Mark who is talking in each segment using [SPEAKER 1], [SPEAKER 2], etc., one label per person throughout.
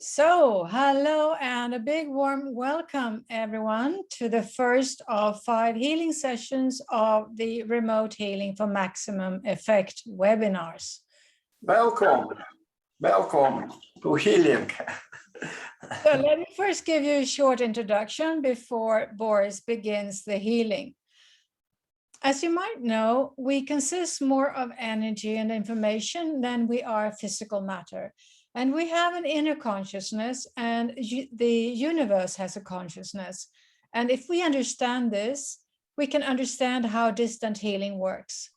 [SPEAKER 1] So, hello and a big warm welcome everyone to the first of 5 healing sessions of the Remote Healing for Maximum Effect webinars.
[SPEAKER 2] Welcome to healing.
[SPEAKER 1] So let me first give you a short introduction before Boris begins the healing. As you might know, we consist more of energy and information than we are physical matter. And we have an inner consciousness, and the universe has a consciousness. And if we understand this, we can understand how distant healing works.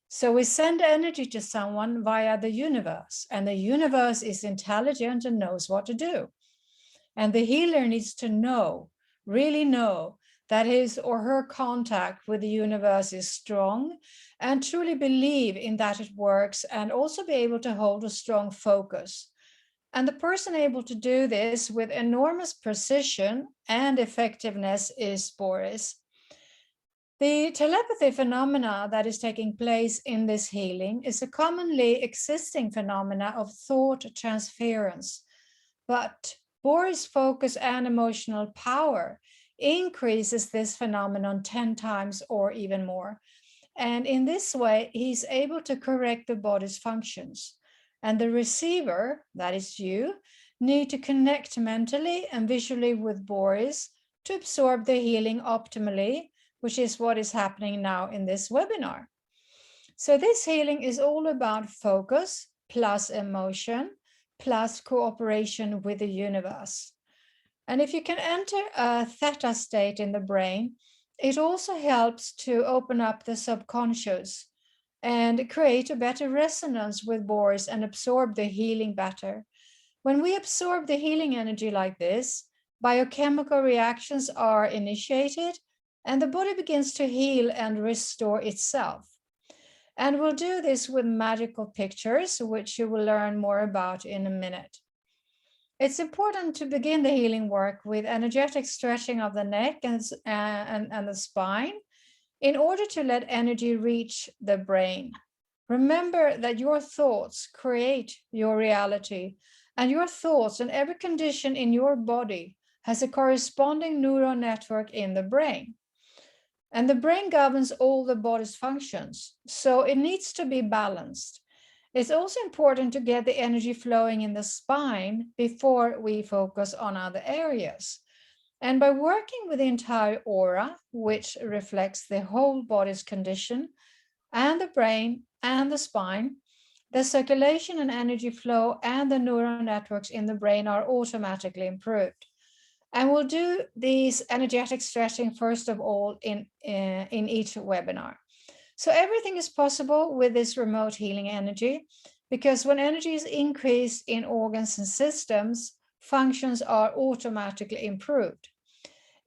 [SPEAKER 1] So we send energy to someone via the universe, and the universe is intelligent and knows what to do. And the healer needs to know, really know, that his or her contact with the universe is strong and truly believe in that it works, and also be able to hold a strong focus. And the person able to do this with enormous precision and effectiveness is Boris. The telepathy phenomena that is taking place in this healing is a commonly existing phenomena of thought transference. But Boris' focus and emotional power increases this phenomenon 10 times or even more. And in this way, he's able to correct the body's functions. And the receiver, that is you, need to connect mentally and visually with Boris to absorb the healing optimally, which is what is happening now in this webinar. So this healing is all about focus plus emotion plus cooperation with the universe. And if you can enter a theta state in the brain, it also helps to open up the subconscious and create a better resonance with Boris and absorb the healing better. When we absorb the healing energy like this, biochemical reactions are initiated and the body begins to heal and restore itself. And we'll do this with magical pictures, which you will learn more about in a minute. It's important to begin the healing work with energetic stretching of the neck and the spine in order to let energy reach the brain. Remember that your thoughts create your reality, and your thoughts and every condition in your body has a corresponding neural network in the brain. And the brain governs all the body's functions, so it needs to be balanced. It's also important to get the energy flowing in the spine before we focus on other areas. And by working with the entire aura, which reflects the whole body's condition, and the brain and the spine, the circulation and energy flow and the neural networks in the brain are automatically improved. And we'll do these energetic stretching first of all in each webinar. So everything is possible with this remote healing energy, because when energy is increased in organs and systems, functions are automatically improved.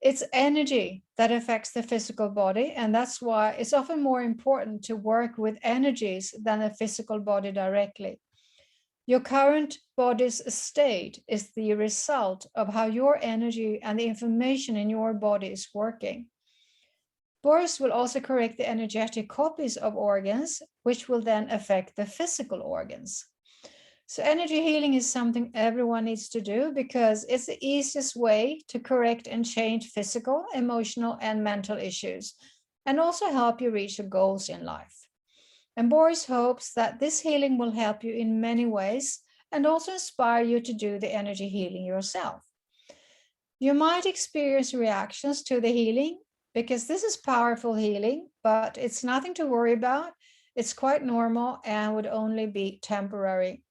[SPEAKER 1] It's energy that affects the physical body, and that's why it's often more important to work with energies than the physical body directly. Your current body's state is the result of how your energy and the information in your body is working. Boris will also correct the energetic copies of organs, which will then affect the physical organs. So energy healing is something everyone needs to do because it's the easiest way to correct and change physical, emotional, and mental issues, and also help you reach your goals in life. And Boris hopes that this healing will help you in many ways and also inspire you to do the energy healing yourself. You might experience reactions to the healing because this is powerful healing, but it's nothing to worry about. It's quite normal and would only be temporary.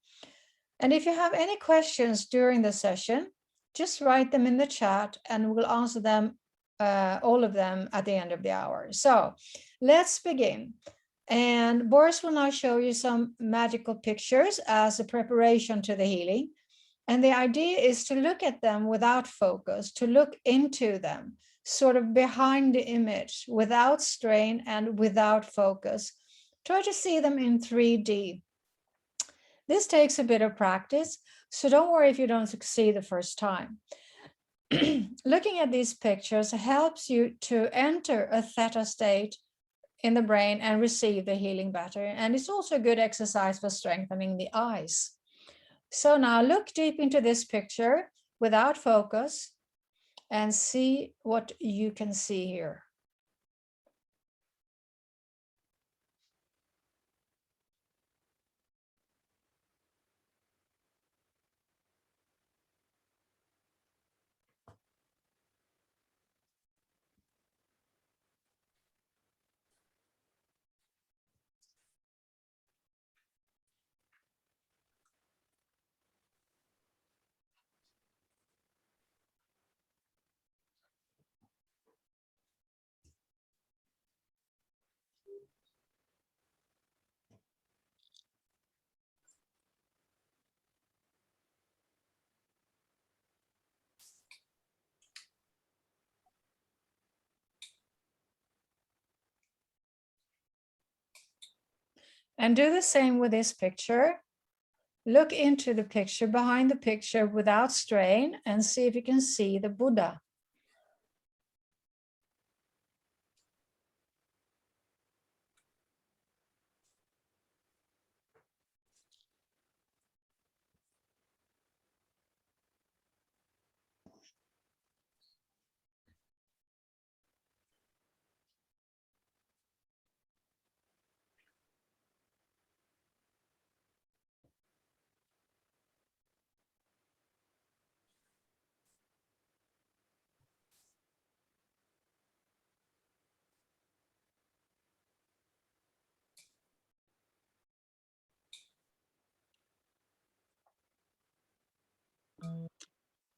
[SPEAKER 1] And if you have any questions during the session, just write them in the chat and we'll answer them, all of them at the end of the hour. So let's begin. And Boris will now show you some magical pictures as a preparation to the healing. And the idea is to look at them without focus, to look into them, sort of behind the image, without strain and without focus. Try to see them in 3D. This takes a bit of practice, so don't worry if you don't succeed the first time. Looking at these pictures helps you to enter a theta state in the brain and receive the healing better. And it's also a good exercise for strengthening the eyes. So now look deep into this picture without focus and see what you can see here. And do the same with this picture. Look into the picture, behind the picture without strain, and see if you can see the Buddha.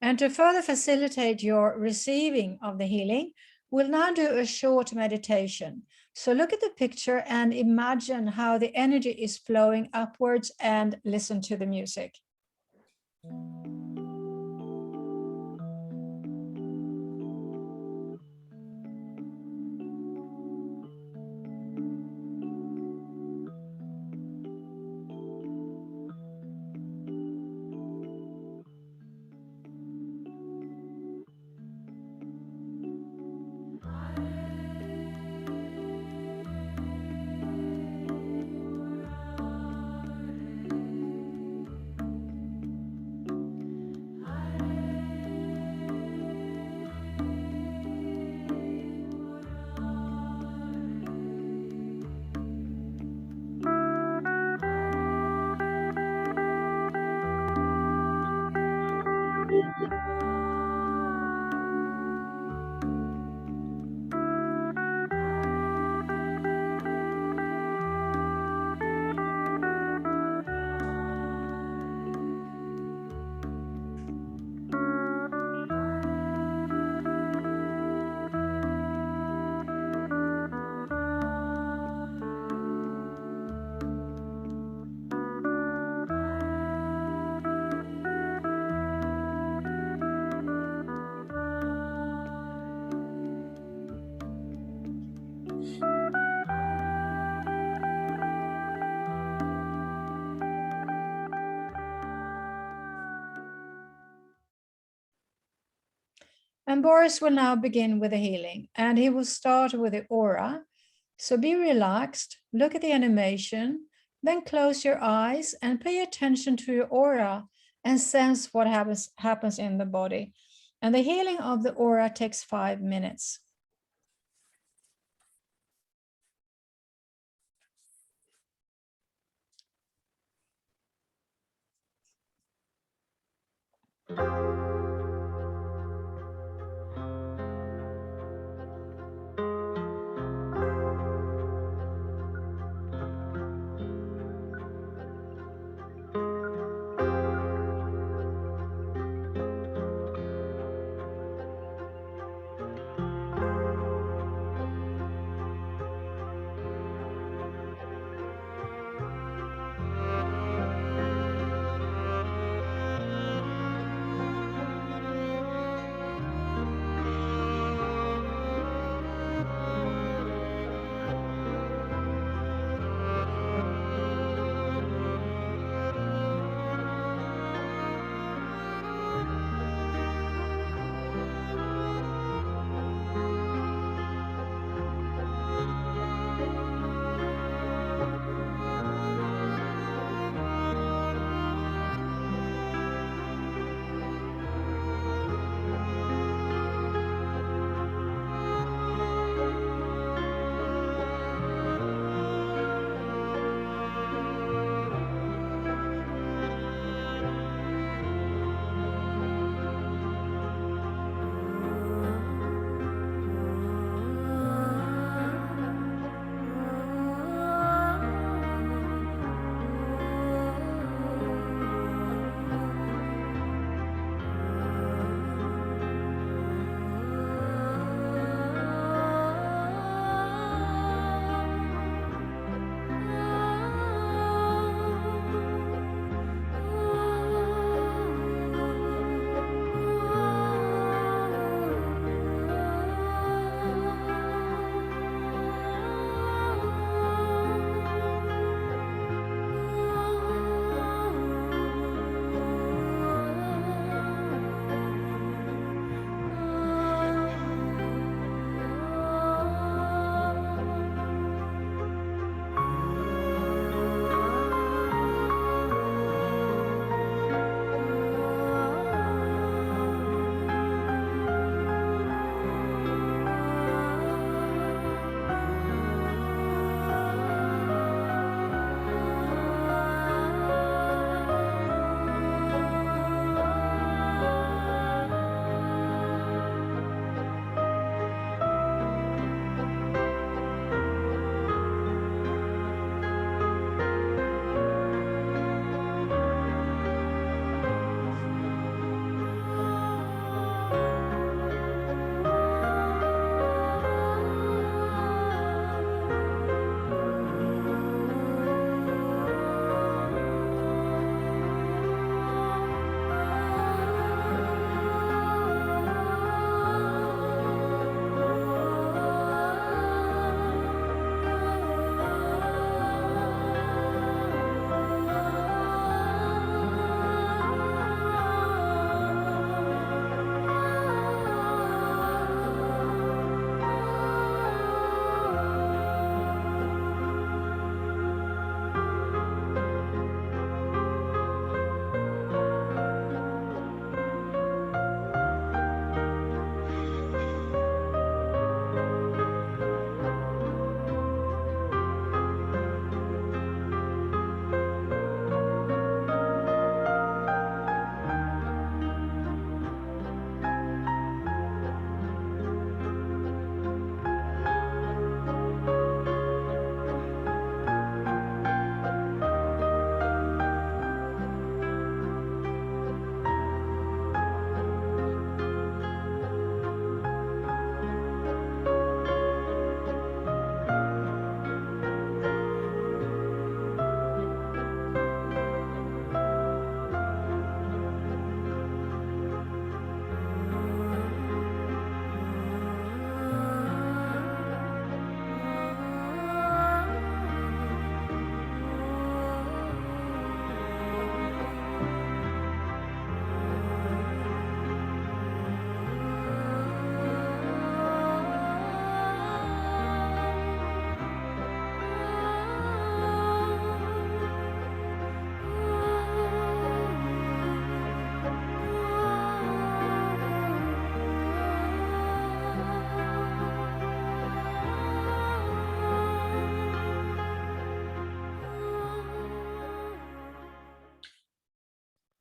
[SPEAKER 1] And to further facilitate your receiving of the healing, we'll now do a short meditation. So look at the picture and imagine how the energy is flowing upwards and listen to the music. And Boris will now begin with the healing, and he will start with the aura. So be relaxed, look at the animation, then close your eyes and pay attention to your aura and sense what happens in the body. And the healing of the aura takes 5 minutes.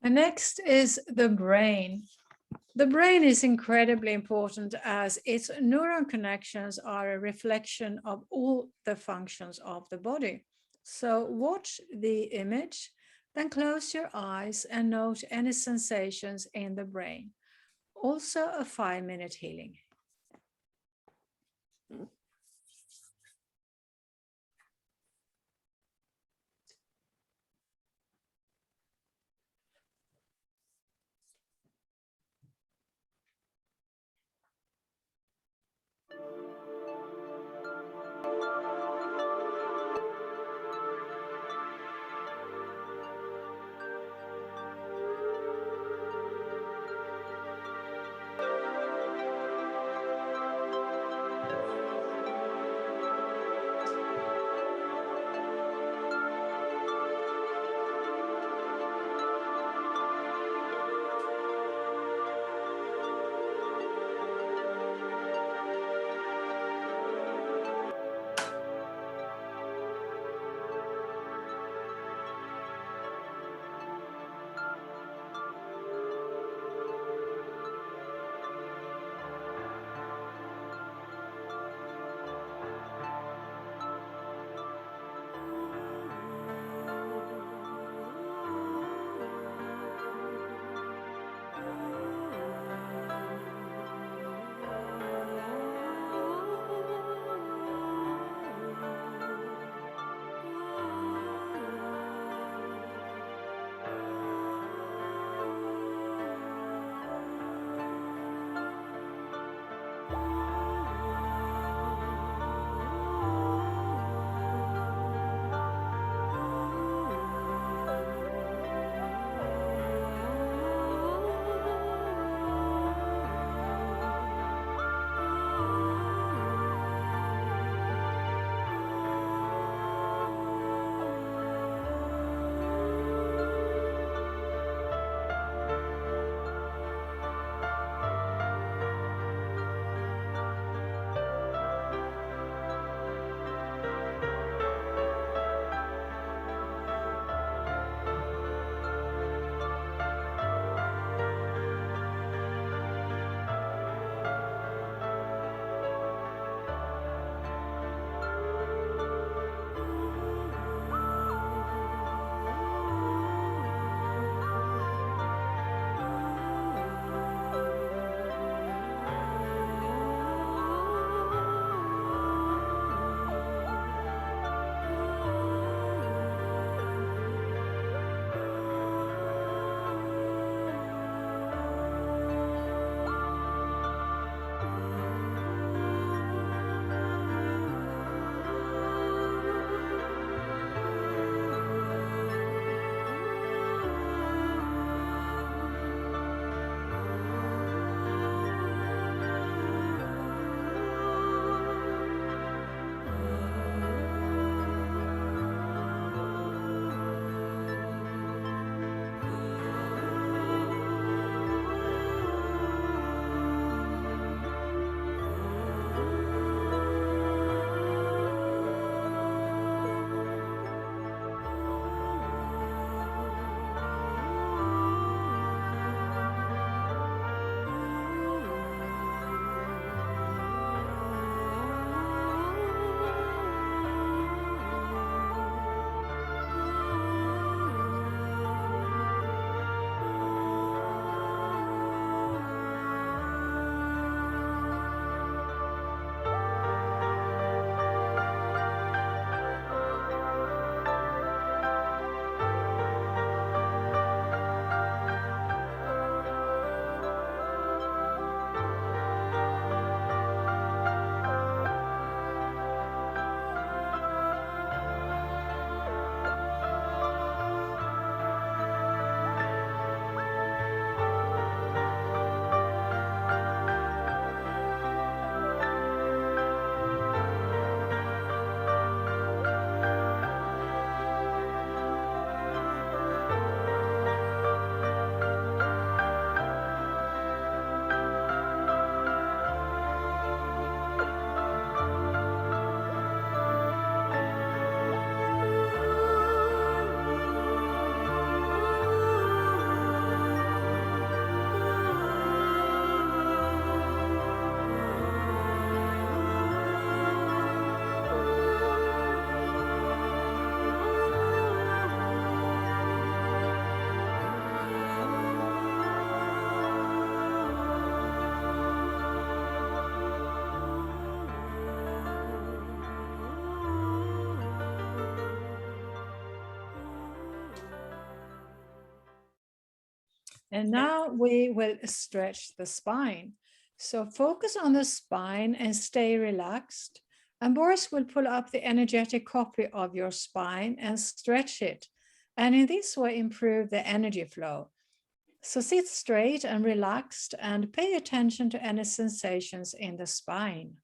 [SPEAKER 1] And next is the brain. The brain is incredibly important as its neuron connections are a reflection of all the functions of the body. So watch the image, then close your eyes and note any sensations in the brain. Also a 5-minute healing. And now we will stretch the spine. So focus on the spine and stay relaxed. And Boris will pull up the energetic copy of your spine and stretch it. And in this way, improve the energy flow. So sit straight and relaxed and pay attention to any sensations in the spine.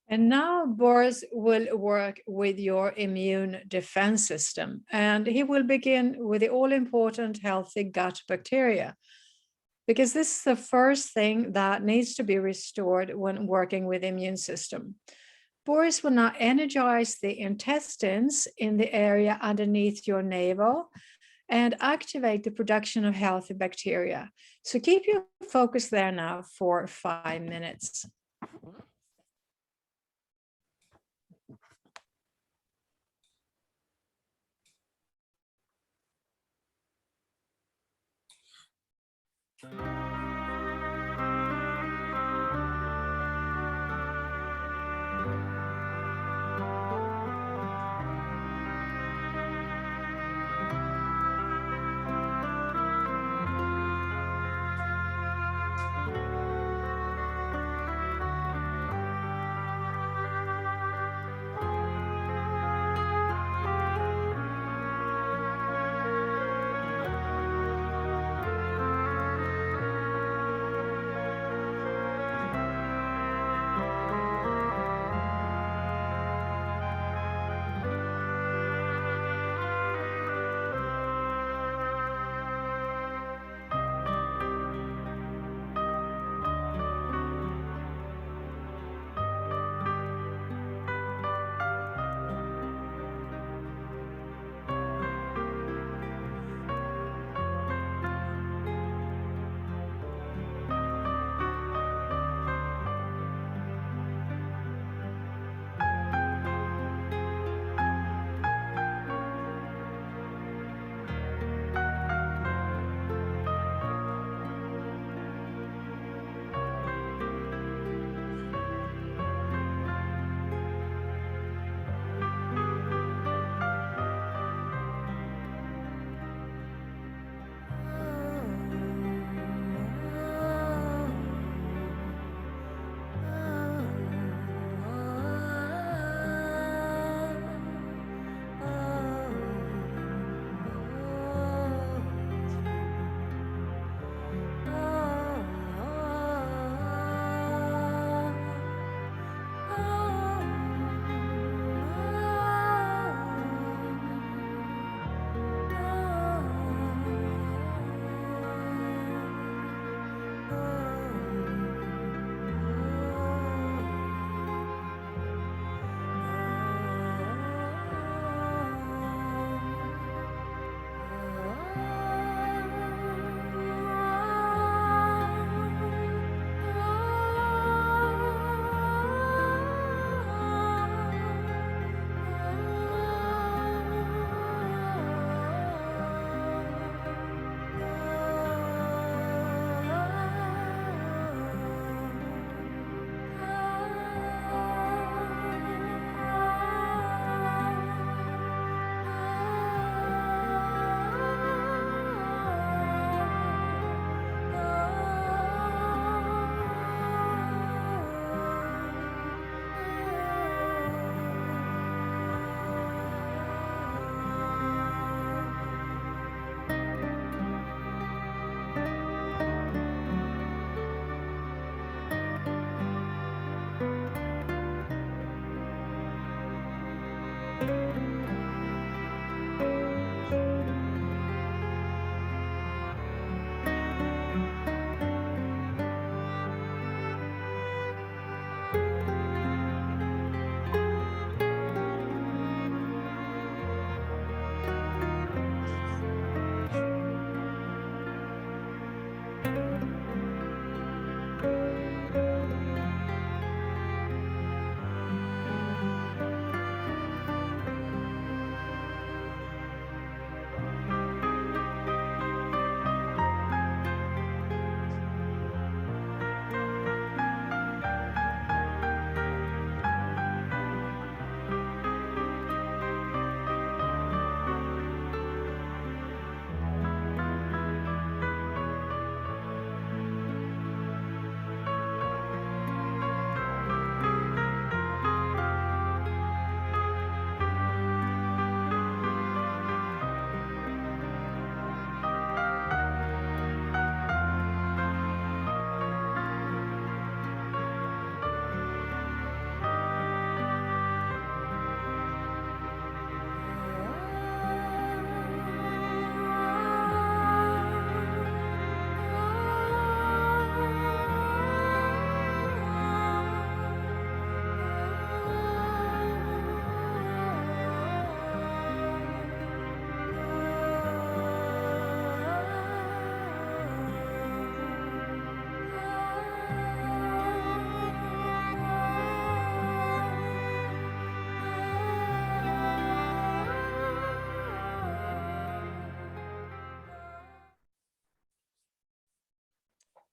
[SPEAKER 1] And now Boris will work with your immune defense system, and he will begin with the all-important healthy gut bacteria, because this is the first thing that needs to be restored when working with the immune system. Boris will now energize the intestines in the area underneath your navel and activate the production of healthy bacteria. So keep your focus there now for 5 minutes.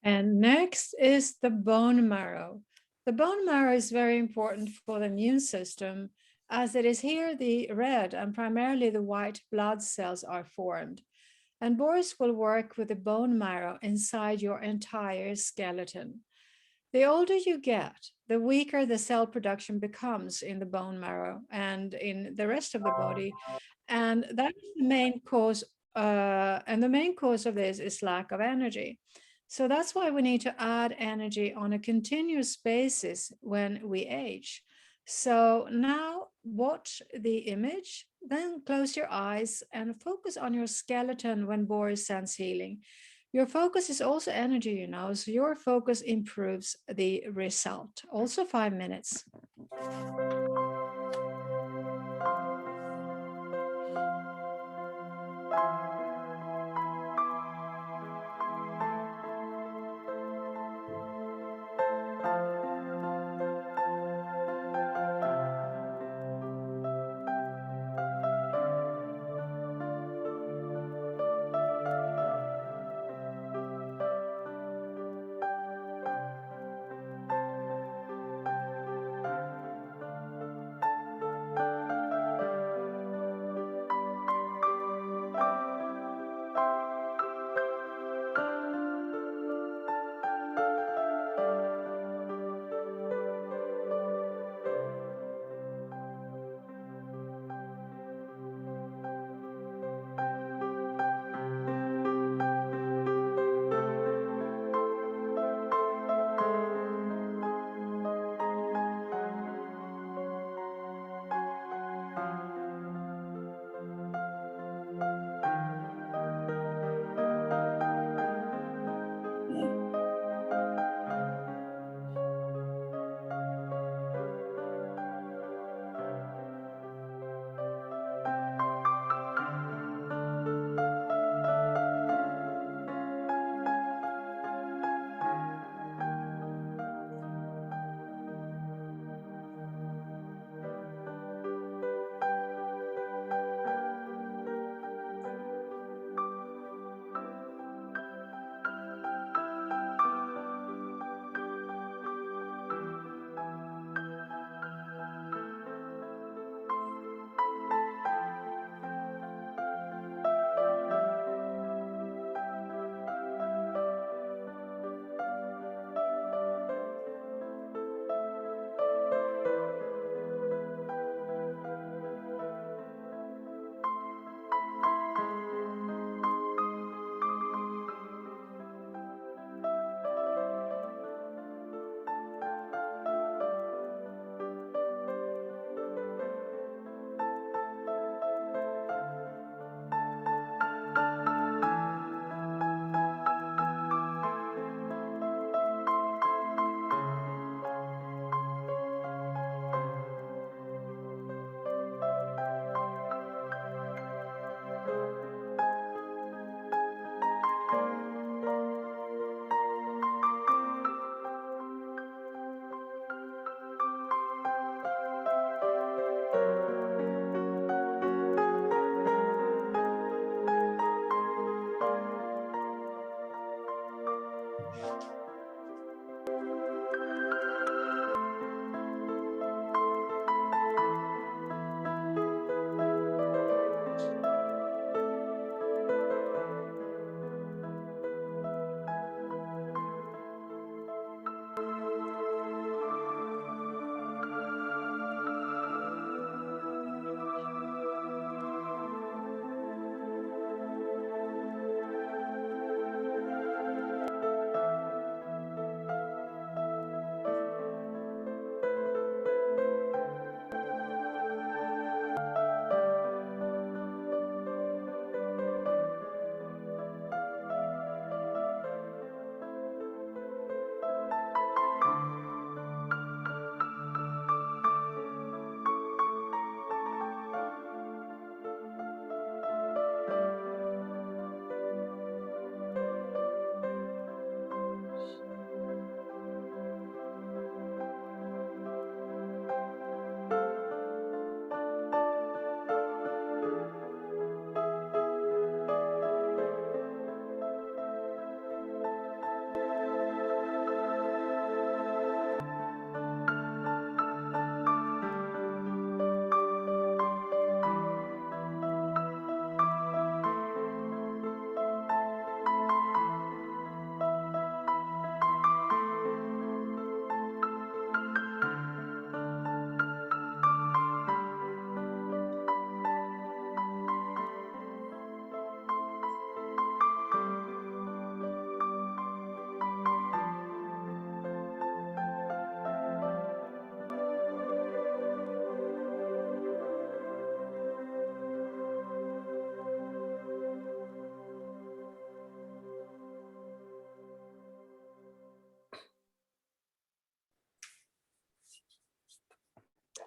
[SPEAKER 1] And next is the bone marrow. The bone marrow is very important for the immune system, as it is here the red and primarily the white blood cells are formed. And Boris will work with the bone marrow inside your entire skeleton. The older you get, the weaker the cell production becomes in the bone marrow and in the rest of the body. And that is the main cause. And the main cause of this is lack of energy. So that's why we need to add energy on a continuous basis when we age. So now watch the image, then close your eyes and focus on your skeleton when Boris sends healing. Your focus is also energy, so your focus improves the result. Also 5 minutes.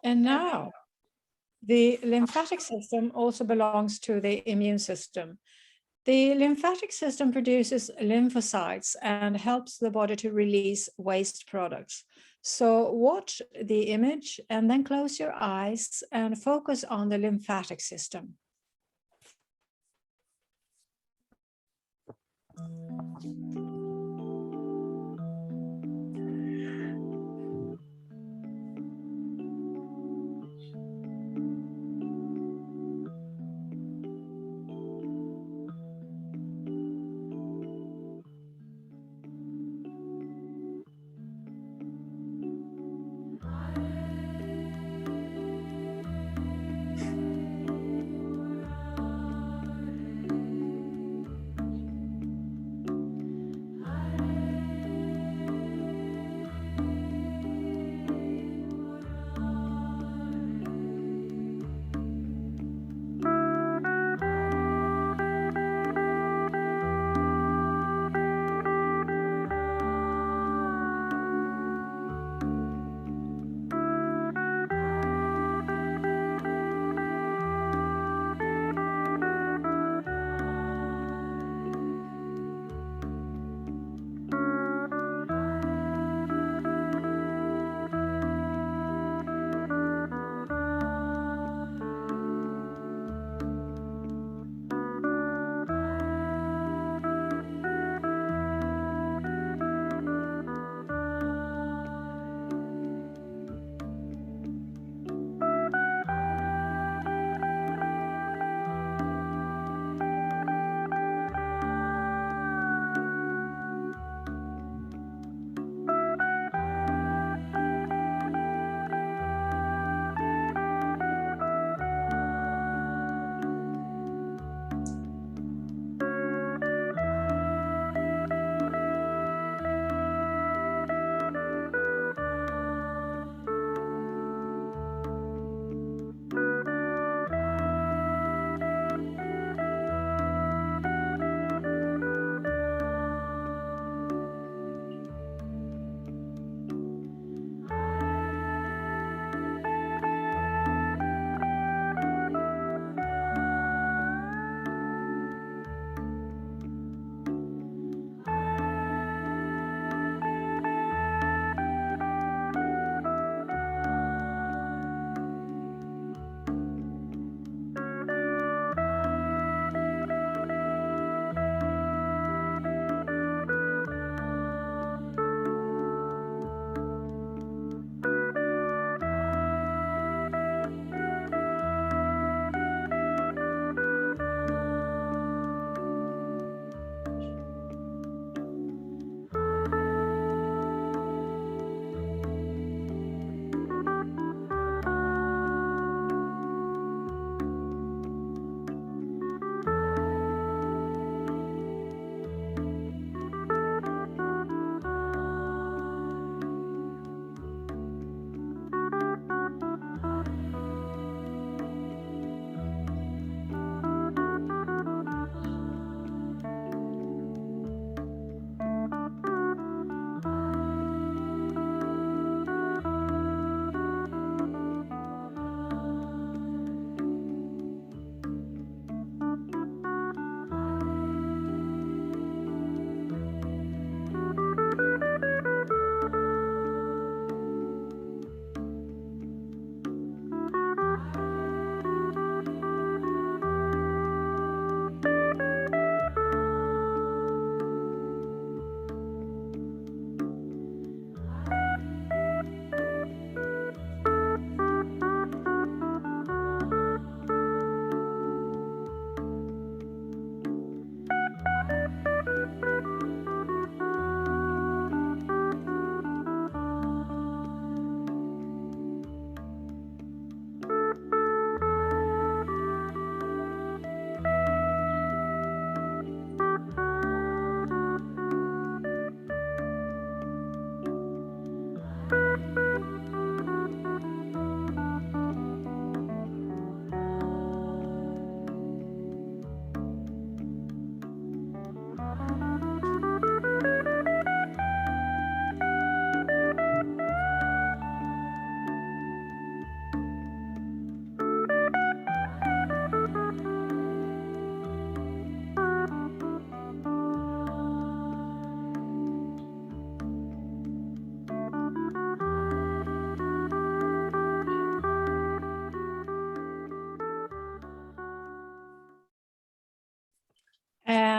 [SPEAKER 1] And now, the lymphatic system also belongs to the immune system. The lymphatic system produces lymphocytes and helps the body to release waste products. So watch the image and then close your eyes and focus on the lymphatic system.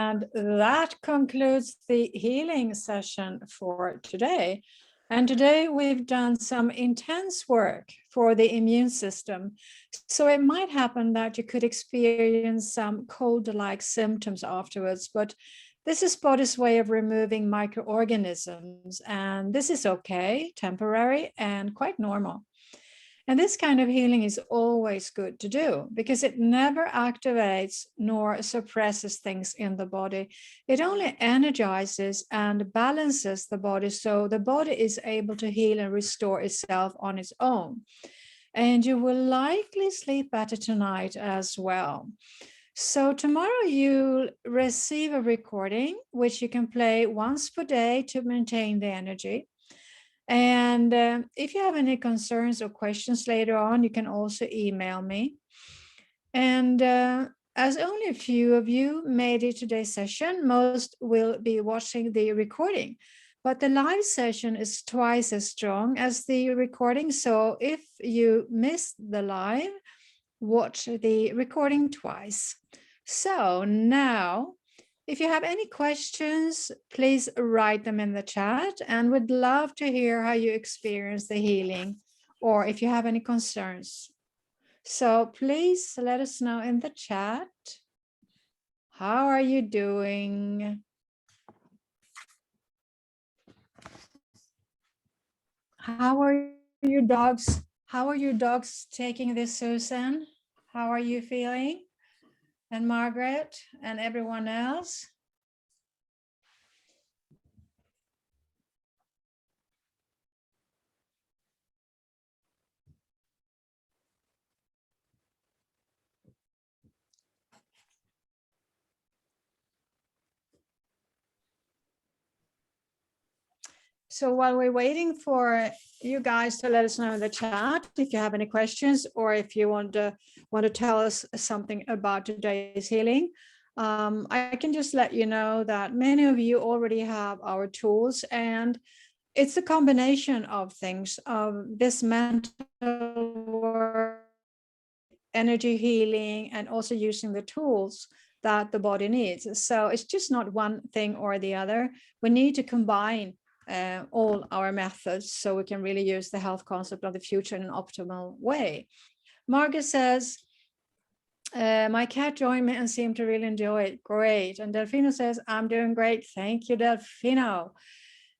[SPEAKER 1] And that concludes the healing session for today. And today we've done some intense work for the immune system. So it might happen that you could experience some cold-like symptoms afterwards, but this is body's way of removing microorganisms, and this is okay, temporary, and quite normal. And this kind of healing is always good to do because it never activates nor suppresses things in the body. It only energizes and balances the body so the body is able to heal and restore itself on its own. And you will likely sleep better tonight as well. So tomorrow you'll receive a recording, which you can play once per day to maintain the energy. And if you have any concerns or questions later on, you can also email me. And as only a few of you made it to today's session, most will be watching the recording. But the live session is twice as strong as the recording. So if you missed the live, watch the recording twice. So now, if you have any questions, please write them in the chat, and we'd love to hear how you experience the healing or if you have any concerns. So please let us know in the chat. How are you doing? How are your dogs? How are your dogs taking this, Susan? How are you feeling? And Margaret and everyone else? So while we're waiting for you guys to let us know in the chat if you have any questions or if you want to tell us something about today's healing, I can just let you know that many of you already have our tools, and it's a combination of things, of this mental work, energy healing, and also using the tools that the body needs. So it's just not one thing or the other. We need to combine all our methods so we can really use the health concept of the future in an optimal way. Margaret says, my cat joined me and seemed to really enjoy it. Great. And Delfino says, I'm doing great. Thank you, Delfino.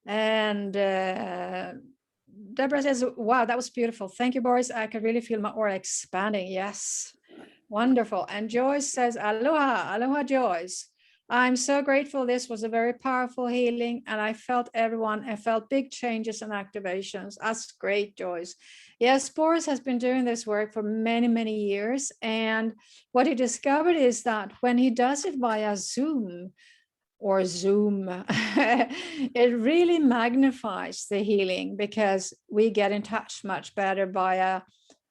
[SPEAKER 1] And Deborah says, wow, that was beautiful. Thank you, Boris. I could really feel my aura expanding. Yes, wonderful. And Joyce says, aloha, aloha, Joyce. I'm so grateful. This was a very powerful healing, and I felt everyone, I felt big changes and activations. That's great, Joyce. Yes, Boris has been doing this work for many, many years. And what he discovered is that when he does it via Zoom, it really magnifies the healing because we get in touch much better via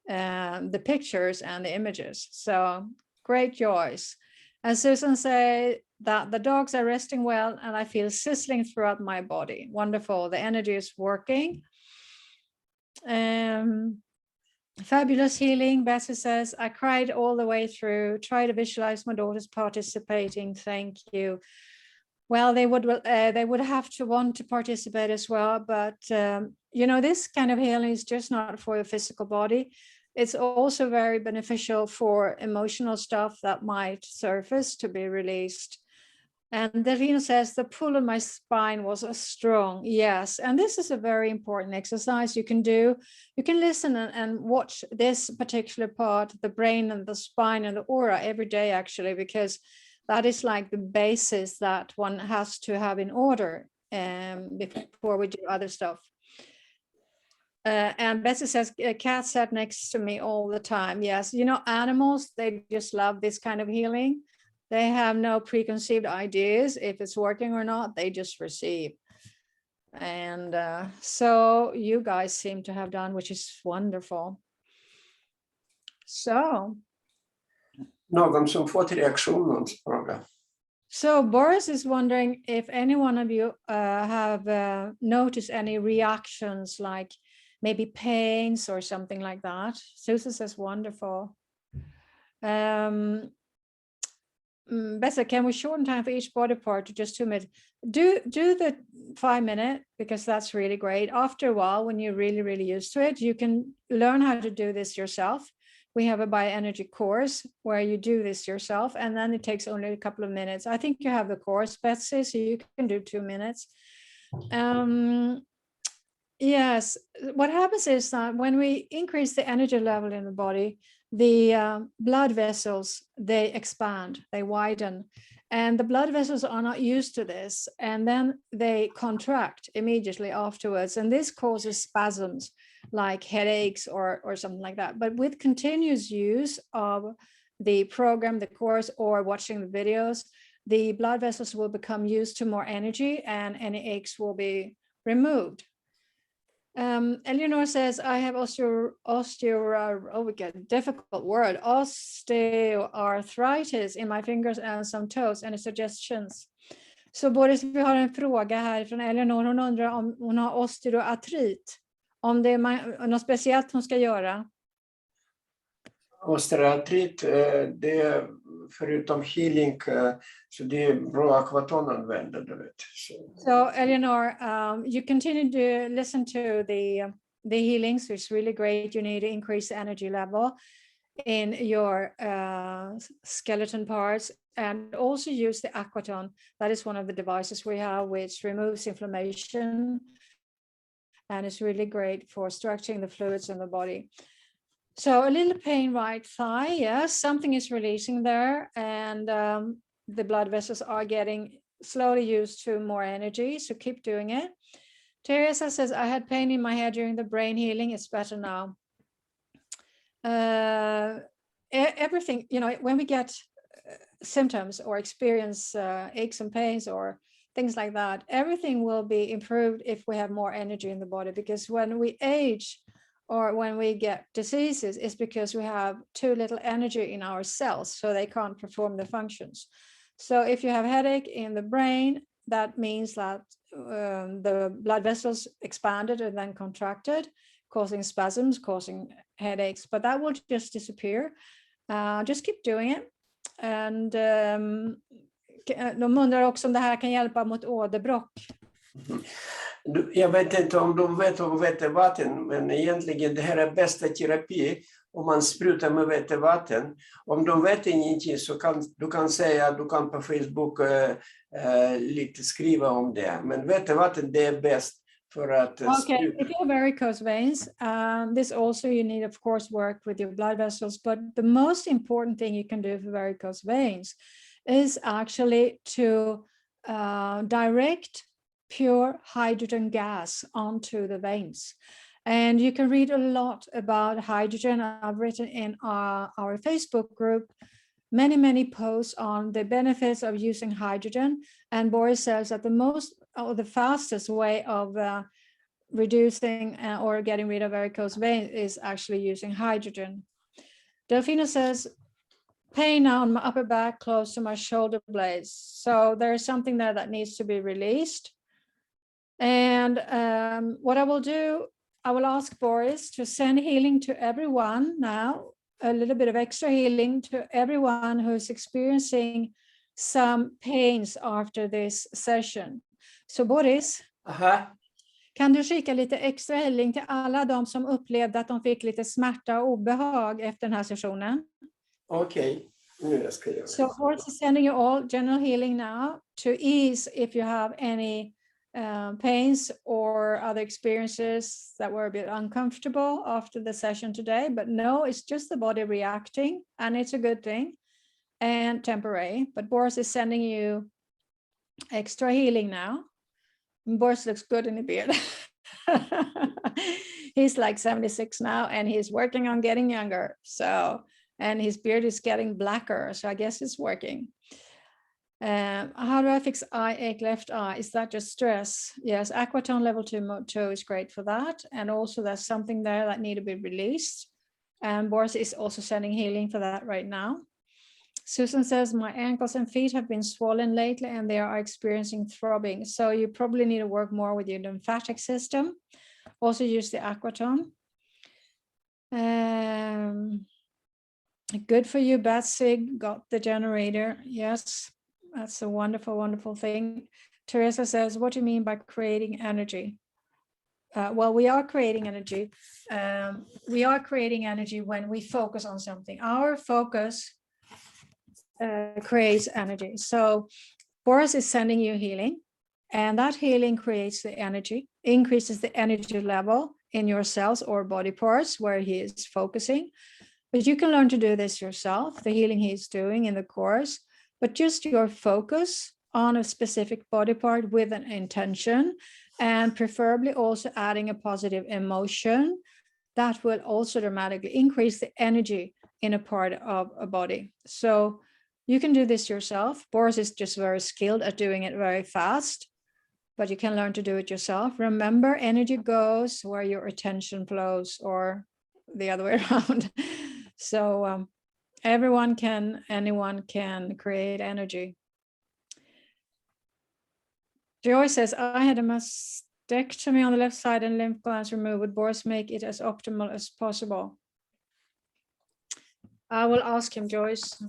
[SPEAKER 1] the pictures and the images. So great, Joyce. And Susan say that the dogs are resting well and I feel sizzling throughout my body. Wonderful. The energy is working. Fabulous healing. Bessie says, I cried all the way through. Try to visualize my daughters participating. Thank you. Well, they would have to want to participate as well. But, you know, this kind of healing is just not for the physical body. It's also very beneficial for emotional stuff that might surface to be released. And Delfino says, the pull on my spine was strong. Yes, and this is a very important exercise you can do. You can listen and watch this particular part, the brain and the spine and the aura every day, actually, because that is like the basis that one has to have in order before we do other stuff. And Bessie says, a cat sat next to me all the time. Yes, you know, animals, they just love this kind of healing. They have no preconceived ideas if it's working or not, they just receive. And so you guys seem to have done, which is wonderful. So.
[SPEAKER 2] Någon som får till reaktionens fråga.
[SPEAKER 1] So Boris is wondering if any one of you have noticed any reactions, like maybe pains or something like that. Susan says, wonderful. Bessa, can we shorten time for each body part to just 2 minutes? Do the 5 minute, because that's really great. After a while, when you're really, really used to it, you can learn how to do this yourself. We have a bioenergy course where you do this yourself, and then it takes only a couple of minutes. I think you have the course, Betsy, so you can do 2 minutes. Yes, what happens is that when we increase the energy level in the body, the blood vessels, they expand, they widen, and the blood vessels are not used to this, and then they contract immediately afterwards, and this causes spasms like headaches or something like that. But with continuous use of the program, the course, or watching the videos, the blood vessels will become used to more energy and any aches will be removed. Eleanor says, I have difficult word, osteoarthritis in my fingers and some toes. Any suggestions? Så Boris, vi har en fråga här från Eleanor. Hon undrar om hon har osteoartrit. Om det är något speciellt hon ska göra.
[SPEAKER 2] Osteoartrit, det är förutom healing, så det är bra Aquaton använder, du vet.
[SPEAKER 1] So Eleanor, you continue to listen to the healings, which is really great. You need to increase the energy level in your skeleton parts, and also use the Aquaton. That is one of the devices we have, which removes inflammation and is really great for structuring the fluids in the body. So a little pain right thigh, yes, something is releasing there, and the blood vessels are getting slowly used to more energy, so keep doing it. Teresa says, I had pain in my head during the brain healing, it's better now. Everything, you know, when we get symptoms or experience aches and pains or things like that, everything will be improved if we have more energy in the body, because when we age or when we get diseases, it's because we have too little energy in our cells, so they can't perform the functions. So if you have headache in the brain, that means that the blood vessels expanded and then contracted, causing spasms, causing headaches, but that will just disappear. Just keep doing it. And de undrar också om det här kan hjälpa mot åderbråck.
[SPEAKER 2] Jag vet inte om de vet om vätevatten, men egentligen det här är bästa terapi om man sprutar med vätevatten. Om de vet ingenting så kan du kan säga, du kan på Facebook lite skriva om det. Men vätevatten, det är bäst för att
[SPEAKER 1] Okay, if you have varicose veins, this also you need of course work with your blood vessels, but the most important thing you can do for varicose veins is actually to direct pure hydrogen gas onto the veins. And you can read a lot about hydrogen. I've written in our Facebook group many posts on the benefits of using hydrogen. And Boris says that the fastest way of reducing or getting rid of varicose veins is actually using hydrogen. Delphina says, pain now on my upper back close to my shoulder blades. So there's something there that needs to be released. And what I will do, I will ask Boris to send healing to everyone now, a little bit of extra healing to everyone who's experiencing some pains after this session. So Boris, kan du skicka lite extra healing till alla de som upplevde att de fick lite smärta och obehag efter den här sessionen?
[SPEAKER 2] Okej, nu ska jag.
[SPEAKER 1] So Boris is sending you all general healing now to ease if you have any pains or other experiences that were a bit uncomfortable after the session today, but no, it's just the body reacting, and it's a good thing and temporary. But Boris is sending you extra healing now. And Boris looks good in the beard. He's like 76 now, and he's working on getting younger. So, and his beard is getting blacker, so I guess it's working. How do I fix eye ache left eye? Is that just stress? Yes, Aquaton level 2 is great for that. And also there's something there that need to be released. And Boris is also sending healing for that right now. Susan says, my ankles and feet have been swollen lately and they are experiencing throbbing. So you probably need to work more with your lymphatic system. Also use the Aquaton. Good for you, Betsy, got the generator. Yes, that's a wonderful, wonderful thing. Teresa says, what do you mean by creating energy? Well, we are creating energy. We are creating energy when we focus on something. Our focus creates energy. So Boris is sending you healing, and that healing creates the energy, increases the energy level in your cells or body parts where he is focusing. But you can learn to do this yourself, the healing he's doing in the course, but just your focus on a specific body part with an intention, and preferably also adding a positive emotion, that will also dramatically increase the energy in a part of a body. So you can do this yourself. Boris is just very skilled at doing it very fast, but you can learn to do it yourself. Remember, energy goes where your attention flows, or the other way around. So anyone can create energy. Joy says, I had a mastectomy on the left side and lymph glands removed. Would Boris make it as optimal as possible? I will ask him, Joyce,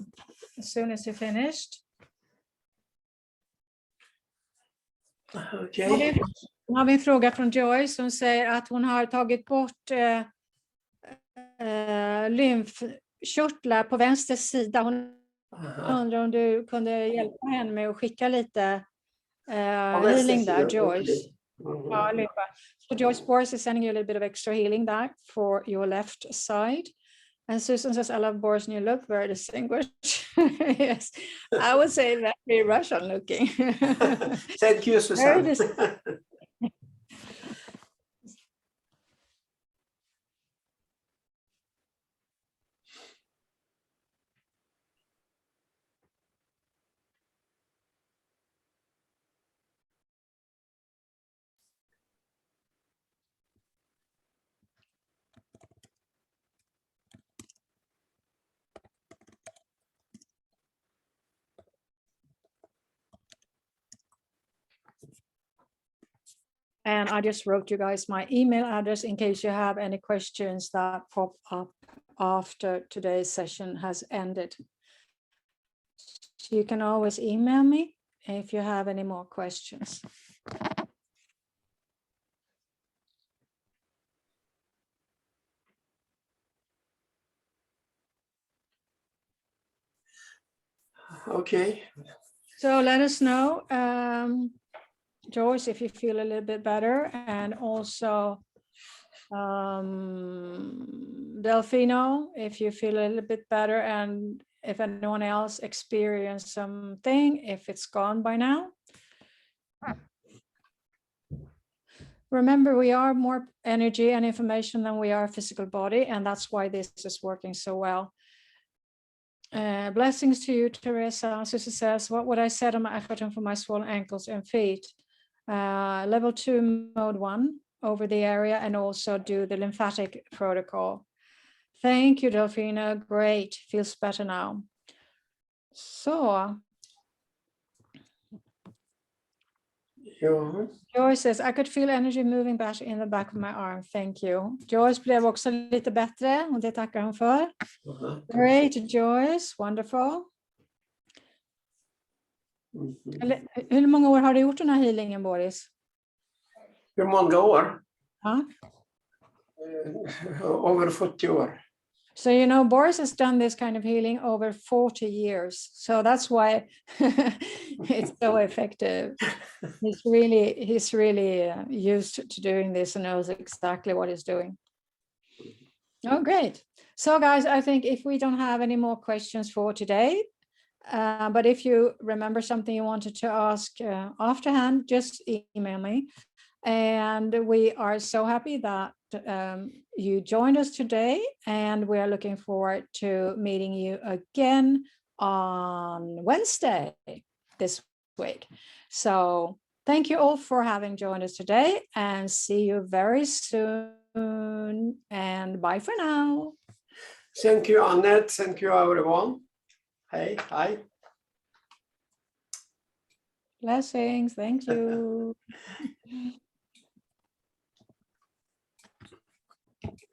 [SPEAKER 1] as soon as he finished.
[SPEAKER 2] Okay.
[SPEAKER 1] Nu har vi en fråga från Joyce som säger att hon har tagit bort lymfkörtlar på vänster sida. Hon undrar om du kunde hjälpa henne med att skicka lite healing there, Joyce.
[SPEAKER 2] Okay.
[SPEAKER 1] So Joyce Boris is sending you a little bit of extra healing there for your left side. And Susan says, I love Boris and you look very distinguished. Yes, I would say very Russian looking.
[SPEAKER 2] Thank you, Susan.
[SPEAKER 1] And I just wrote you guys my email address in case you have any questions that pop up after today's session has ended. So you can always email me if you have any more questions.
[SPEAKER 2] Okay.
[SPEAKER 1] So let us know, Joyce, if you feel a little bit better, and also Delfino, if you feel a little bit better, and if anyone else experienced something, if it's gone by now. Remember, we are more energy and information than we are a physical body, and that's why this is working so well. Blessings to you, Teresa. Susie says, what would I set on my effort for my swollen ankles and feet? Level 2, mode 1 over the area, and also do the lymphatic protocol. Thank you, Delphina. Great, feels better now. So, Joyce says, I could feel energy moving back in the back of my arm. Thank you. Joyce blev också lite bättre, och det tackar hon för. Great, Joyce. Wonderful. Hur många år har du gjort den här healingen, Boris?
[SPEAKER 2] Hur många år?
[SPEAKER 1] Ja.
[SPEAKER 2] Over 40 år.
[SPEAKER 1] So, you know, Boris has done this kind of healing over 40 years. So that's why it's so effective. He's really used to doing this and knows exactly what he's doing. Oh, great. So guys, I think if we don't have any more questions for today, but if you remember something you wanted to ask afterhand, just email me. And we are so happy that you joined us today, and we are looking forward to meeting you again on Wednesday this week. So thank you all for having joined us today, and see you very soon, and bye for now.
[SPEAKER 2] Thank you, Annette. Thank you, everyone. Hey, hi.
[SPEAKER 1] Blessings. Thank you.